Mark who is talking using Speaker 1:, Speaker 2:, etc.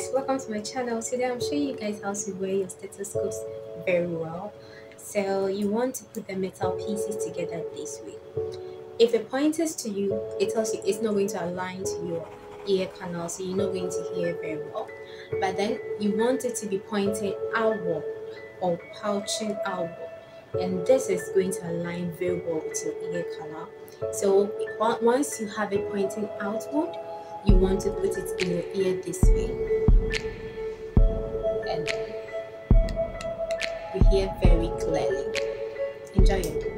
Speaker 1: guys, welcome to my channel. Today I'm showing you guys how to wear your stethoscopes very well. So you want to put the metal pieces together this way. If it points to you, it tells you it's not going to align to your ear canal, so you're not going to hear very well. But then you want it to be pointing outward or pouching outward, and this is going to align very well with your ear canal. So once you have it pointing outward, you want to put it in your ear this way, and then you hear very clearly. Enjoy it.